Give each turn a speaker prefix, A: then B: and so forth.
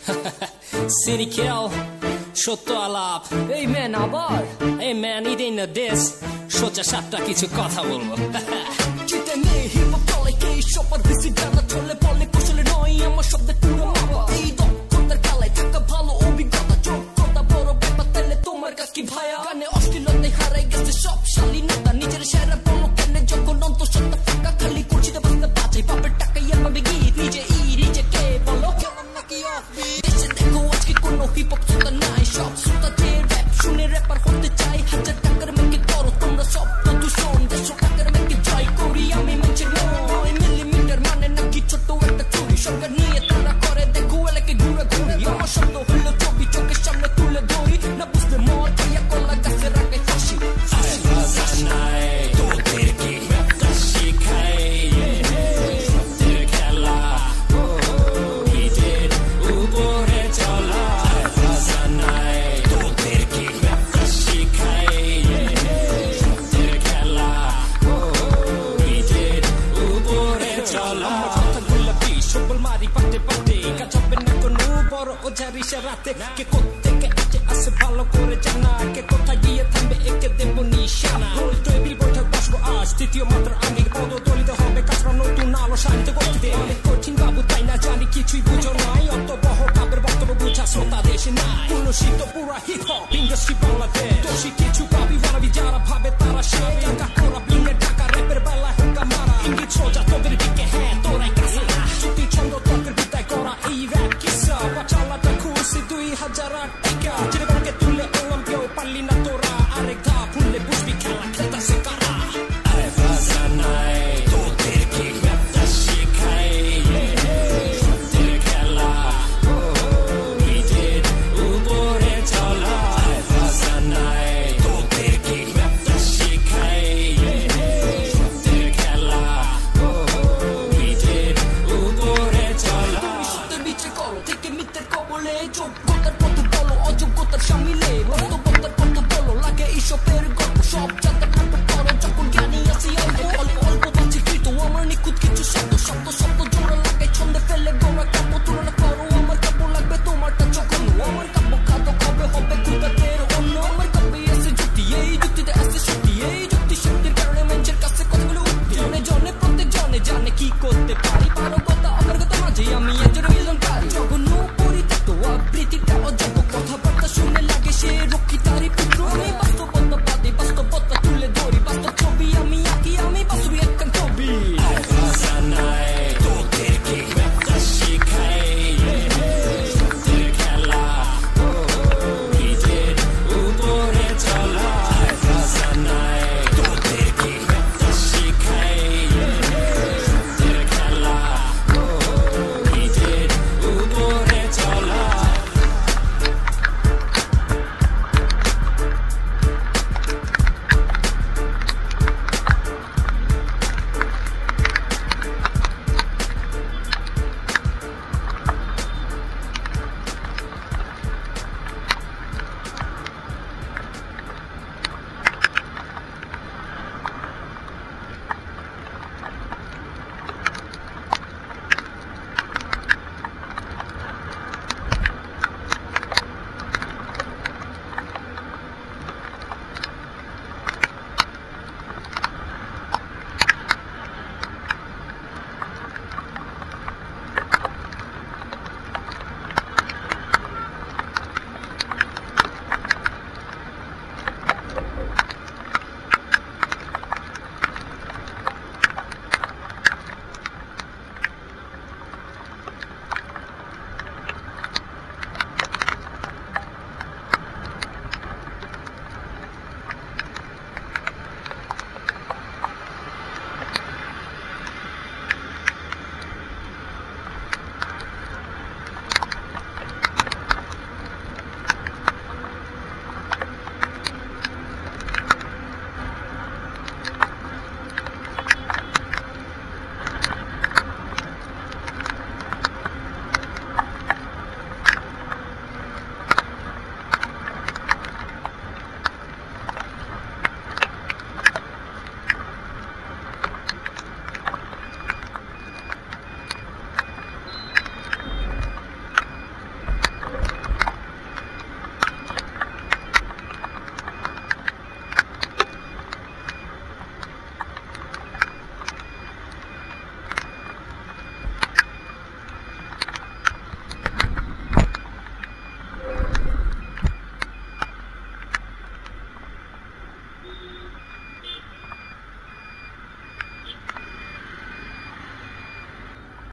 A: City Kill, সত্য আলাপ।
B: এই ম্যান আবার
A: এই ম্যান ইট ইন দিস সোজা সাতটা কিছু কথা বলবো।
B: চিতে নেই হিপ হপ চলে কে সবার বেশি জানা চলে বলে কৌশলে নয় আমার শব্দে পুরো মাপা এই দক্ষতার খেলায় থাকা ভালো অভিজ্ঞতা যোগ্যতা বড় ব্যাপার তাহলে তোমার কাজ কি ভাইয়া গানে অশ্লীলতায় হারাই গেছে সব শালীনতা নিজের সেরা বলো কেন যখন অন্তঃসত্ত্বা ফাঁকা খালি করছি না বাঁচতে বাঁচাই বাপের টাকাই আমাকে গীত নিজে কে বলো কেমন নাকি দেশে দেখো আজকে কোনো হিপ হপ শ্রোতা নাই সব শ্রোতা যে র্যাপ শুনে র্যাপার হতে চাই হাজার টাকার মেকে করো তোমরা সব প্রদূষণ 100 টাকার মেকে জয় করি আমি মানুষের 9 মিলিমিটার মানে নাকি ছোট একটা চুরি সরকার নিয়ে তারা করে দেখো এলাকে ঘুরে ঘুরি আমার শব্দ হলো ছবি চোখের সামনে তুলে ধরি না বুঝতে মর খাইয়া কলা গাছে রাখে ফাঁসি রাতে কে কোত্থেকে আসে ভালো করে জানা কে কোথায় গিয়ে থামবে একে দেব নিশানা টেবিল বৈঠক বসবো আজ তৃতীয় মাত্র আমি পদদলিত হবে কাজরা নতুন আলো শান্ত করতে অনেক কঠিন বাবু তাই না জানি কিছুই বুঝো নাই অত বহ কাবের বক্তব্য বুঝা শ্রোতা দেশে নাই পুরো শীত পুরা হিপ হপ